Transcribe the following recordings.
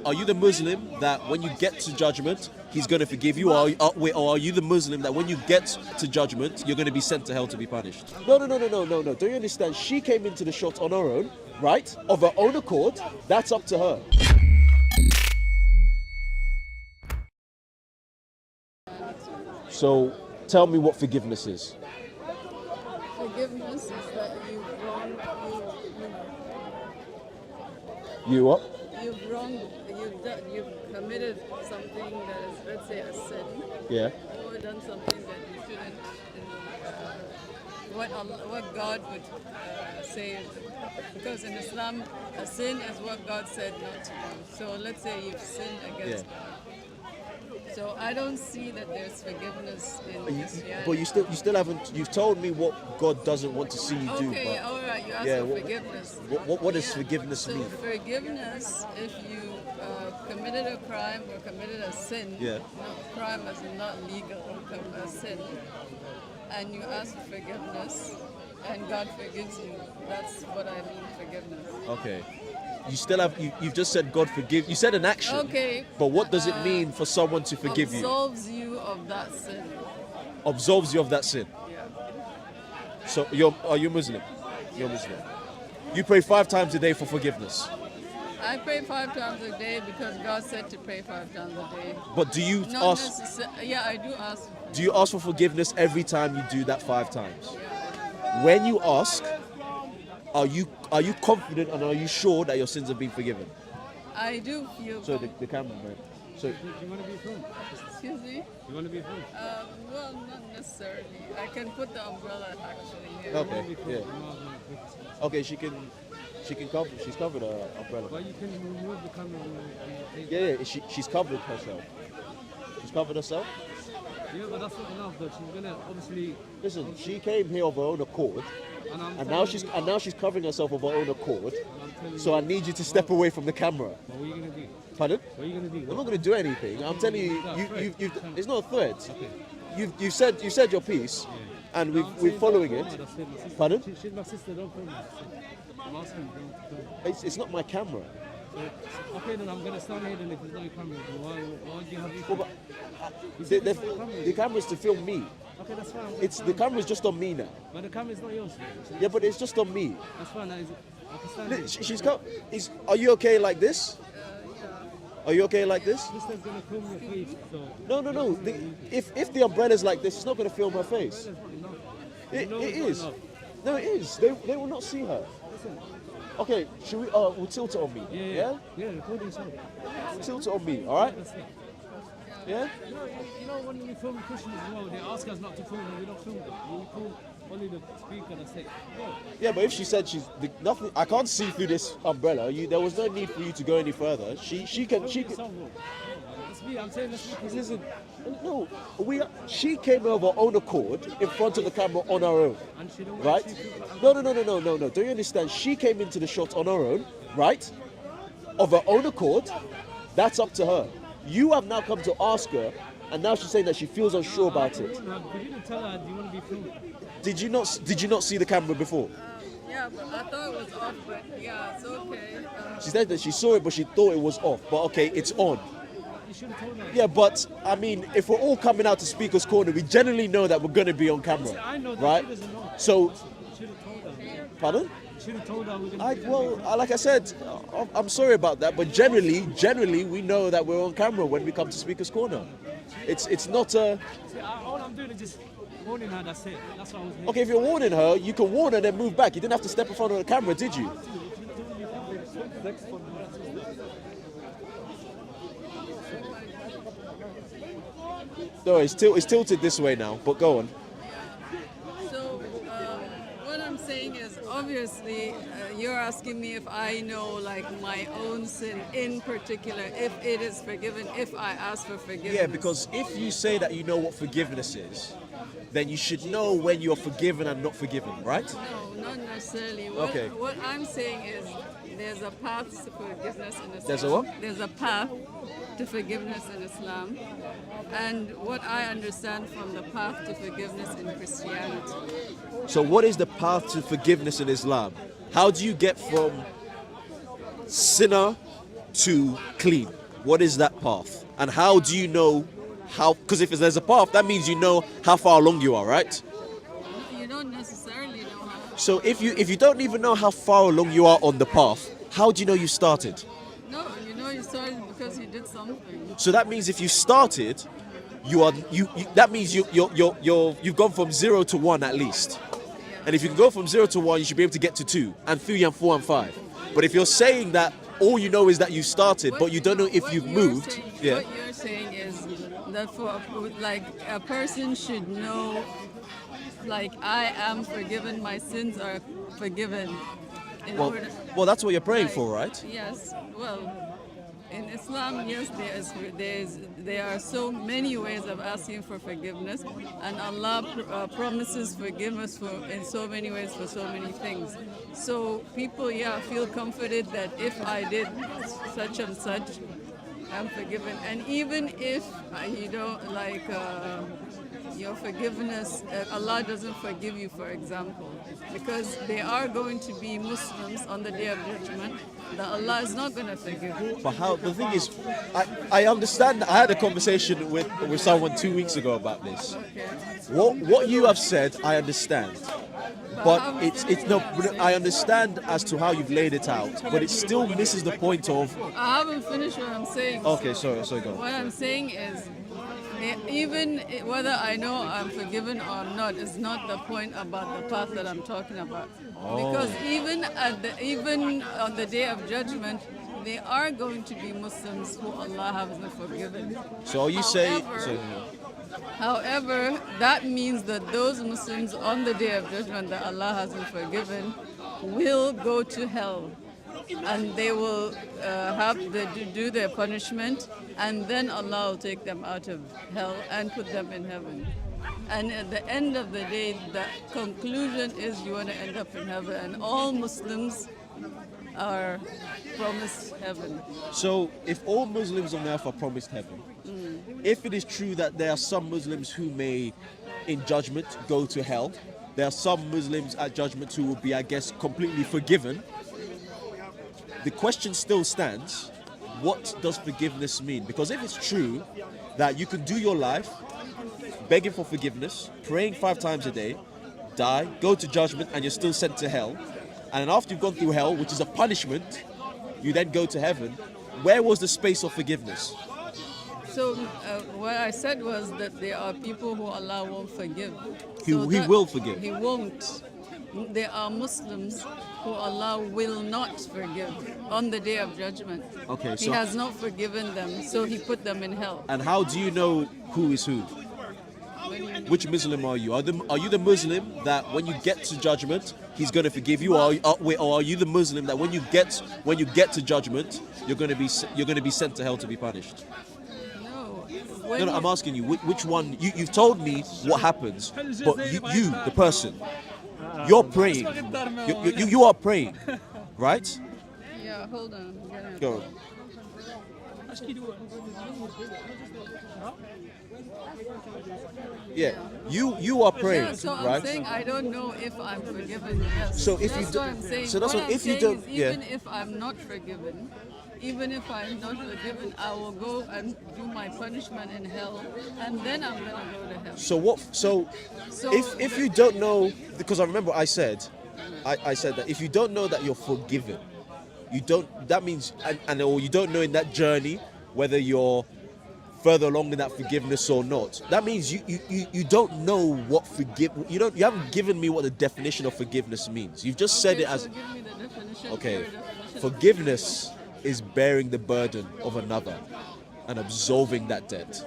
Are you the Muslim that when you get to judgment, he's going to forgive you? Or are you the Muslim that when you get to judgment, you're going to be sent to hell to be punished? No. Don't you understand? She came into the shot on her own, right? Of her own accord. That's up to her. So tell me what forgiveness is. Forgiveness is that You what? you've wronged, you've committed something that is, let's say, a sin, Yeah. or done something that you shouldn't. What God would say, because in Islam, a sin is what God said not to do. So let's say you've sinned against God. So I don't see that there's forgiveness in Christianity. But you still haven't. You've told me what God doesn't want to see you do. Okay, But all right. You asked yeah, for forgiveness. What does forgiveness mean? So forgiveness, if you committed a crime or committed a sin, Yeah. no, crime is not legal, a sin, and you ask for forgiveness, and God forgives you. That's what I mean, forgiveness. Okay. You still have. You've just said God forgive. You said an action. Okay. But what does it mean for someone to forgive you? Absolves you of that sin. Absolves you of that sin. Yeah. So are you Muslim? You're Muslim. You pray 5 times a day for forgiveness. I pray 5 times a day because God said to pray 5 times a day. But do you Not ask? Yeah, I do ask. Do you ask for forgiveness every time you do that 5 times? When you ask, are you confident and are you sure that your sins have been forgiven? I do feel. So the cameraman. So Do you want to be filmed? Excuse me. You want to be filmed? Well, not necessarily. I can put the umbrella actually here. okay, yeah. Okay, she can cover. She's covered her umbrella. But you can remove the camera and Yeah. She's covered herself. She's covered herself. yeah, but that's not enough though. She's gonna obviously Listen, she came here of her own accord, and now she's covering herself of her own accord. I'm telling So I need you to step away from the camera. what are you gonna do? Pardon? What are you gonna do? I'm not going to do anything. I'm telling you, it's not a threat. Okay. You've said your piece, and we're following it. Pardon? She's my sister, don't film her. I'm asking, don't film. It's not my camera. So, okay, then I'm gonna stand here then if there's no camera. Then why do you have Well, your but the camera's to film me. Okay, that's fine. It's the camera's just on me now. But the camera's not yours. Yeah, but it's just on me. That's fine. That is, I can stand here. She's got. Are you okay like this? Are you okay like this? Sister's gonna film your face, so No. If the umbrella's like this, it's not going to film her face. that's not enough. It No, it's is. not enough. No, it is. They will not see her. Okay, should we? We'll tilt it on me. Yeah, recording so. Tilt it on me. All right. That's it. Yeah. You know when we film Christians as well, they ask us not to film them, we don't film them. We film only the speaker that's it. Yeah, but if she said nothing, I can't see through this umbrella. There was no need for you to go any further. She can. That's me, I'm saying that's me. Listen, no, she came of her own accord in front of the camera on her own, And she don't right? actually feel No. Don't you understand? She came into the shot on her own, right? Of her own accord. That's up to her. You have now come to ask her, and now she's saying that she feels unsure about it. You didn't tell her, do you want to be filmed? Did you not see the camera before? Yeah, but I thought it was off, but yeah, it's okay. She said that she saw it, but she thought it was off. But okay, it's on. You should have told her. Yeah, but I mean, if we're all coming out to Speaker's Corner, we generally know that we're going to be on camera, I know that right? she doesn't know. So, You should have told her. pardon? You should have told her we're going to be Like I said, I'm sorry about that, but generally, we know that we're on camera when we come to Speaker's Corner. It's not a... See, all I'm doing is just warning her, that's it. That's what I was here. Okay, if you're warning her, you can warn her and then move back. You didn't have to step in front of the camera, did you? No, it's tilted this way now, but go on. So what I'm saying is, obviously, you're asking me if I know like my own sin in particular, if it is forgiven, if I ask for forgiveness. Yeah, because if you say that you know what forgiveness is, then you should know when you're forgiven and not forgiven, right? No, not necessarily. Okay. What I'm saying is there's a path to forgiveness in Islam. There's a what? There's a path to forgiveness in Islam. And what I understand from the path to forgiveness in Christianity. So what is the path to forgiveness in Islam? How do you get from sinner to clean? What is that path? And how do you know how? Because if there's a path, that means you know how far along you are, right? You don't necessarily know how. So if you don't even know how far along you are on the path, how do you know you started? No, you know you started because you did something. So that means if you started, you that means you've gone from 0 to 1 at least. And if you can go from 0 to 1, you should be able to get to 2 and 3 and 4 and 5. But if you're saying that all you know is that you started, but you don't know if What you've you're moved, saying- yeah. What you're saying is that for like a person should know, like I am forgiven, my sins are forgiven. In Well, order, well, that's what you're praying like, for, right? Yes. Well, in Islam, yes, there are so many ways of asking for forgiveness, and Allah promises forgiveness in so many ways for so many things. So people, feel comforted that if I did such and such, I'm forgiven. And even if you don't like your forgiveness, Allah doesn't forgive you, for example, because there are going to be Muslims on the Day of Judgment that Allah is not going to forgive. But how? The thing is, I understand. I had a conversation with someone 2 weeks ago about this. Okay. What you have said, I understand. But it's no. I understand as to how you've laid it out, but it still misses the point of. I haven't finished what I'm saying. Okay, sorry, go. What I'm saying is, even whether I know I'm forgiven or not is not the point about the path that I'm talking about. Because even on the Day of Judgment, there are going to be Muslims who Allah hasn't forgiven. So are you saying? However, However, that means that those Muslims on the Day of Judgment that Allah hasn't forgiven will go to hell, and they will have to do their punishment, and then Allah will take them out of hell and put them in heaven. And at the end of the day, the conclusion is you want to end up in heaven, and all Muslims are promised heaven. So if all Muslims on earth are promised heaven, if it is true that there are some Muslims who may, in judgment, go to hell, there are some Muslims at judgment who will be, I guess, completely forgiven, the question still stands, what does forgiveness mean? Because if it's true that you can do your life begging for forgiveness, praying 5 times a day, die, go to judgment, and you're still sent to hell, and then after you've gone through hell, which is a punishment, you then go to heaven, where was the space of forgiveness? So what I said was that there are people who Allah won't forgive. He that- will forgive. He won't. There are Muslims who Allah will not forgive on the Day of Judgment. Okay, He so- has not forgiven them, so He put them in hell. And how do you know who is who? When you- Which Muslim are you? Are you the Muslim that when you get to judgment, he's going to forgive you, or are you the Muslim that when you get to judgment, you're going to be sent to hell to be punished? No. No, I'm asking you which one. You've told me what happens, but you the person, you're praying. You are praying, right? Yeah, hold on. Go. Yeah, you are praying, Yeah, so I'm right? saying I don't know if I'm forgiven. Yes. So if you that's do- what I'm saying. so that's what- I'm if you saying don't- is yeah. even if I'm not forgiven, I will go and do my punishment in hell, and then I'm gonna go to hell. So what? So So if you don't know, because I remember I said that if you don't know that you're forgiven, you don't. That means or you don't know in that journey whether you're further along in that forgiveness or not. That means you don't know what you haven't given me what the definition of forgiveness means. You've just said Okay, it as so give me the definition. okay. Your definition. Forgiveness is bearing the burden of another and absolving that debt.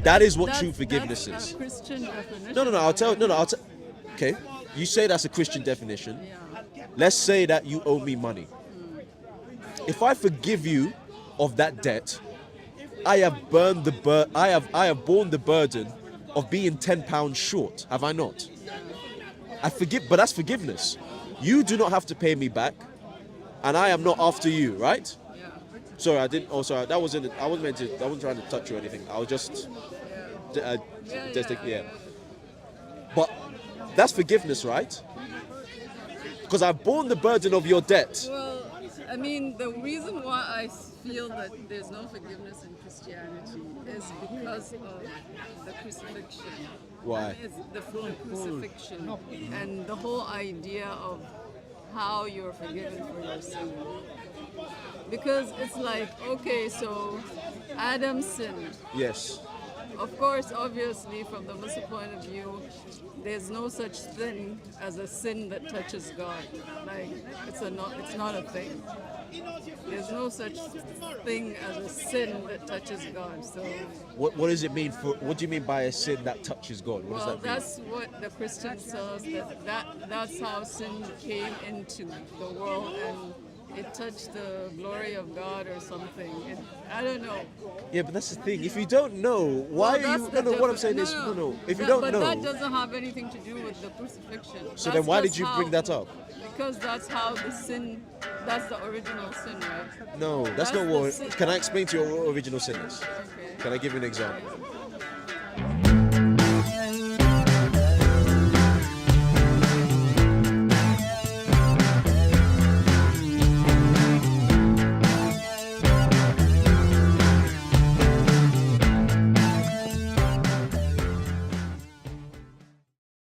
That is what true forgiveness that's is. a Christian definition. I'll tell. Okay, you say that's a Christian definition. Yeah. Let's say that you owe me money. If I forgive you of that debt, I have borne the burden of being £10 short. Have I not? I forgive, but that's forgiveness. You do not have to pay me back, and I am not after you, right? Yeah. Sorry, I didn't. Oh, sorry, that wasn't. I wasn't trying to touch you or anything. I was just. Yeah. But that's forgiveness, right? Because I've borne the burden of your debt. Well, I mean, the reason why I feel that there's no forgiveness in Christianity is because of the crucifixion. Why? It's the crucifixion and the whole idea of how you're forgiven for your sin. Because it's like, okay, so Adam sinned. Yes. Of course, obviously, from the Muslim point of view, there's no such thing as a sin that touches God. Like, it's not a thing. There's no such thing as a sin that touches God. So, What does it mean for? What do you mean by a sin that touches God? What well, does that mean? that's what the Christians tell us, that's how sin came into the world and it touched the glory of God or something. I don't know. Yeah, but that's the thing. If you don't know, why Well, are you? No, what I'm saying is, no. If you don't but know, that doesn't have anything to do with the crucifixion. so That's then why just did you how- bring that up? Because that's how the sin. That's the original sin, right? No, that's That's not the what. sin. Can I explain to you what original sin is? Okay. Can I give you an example?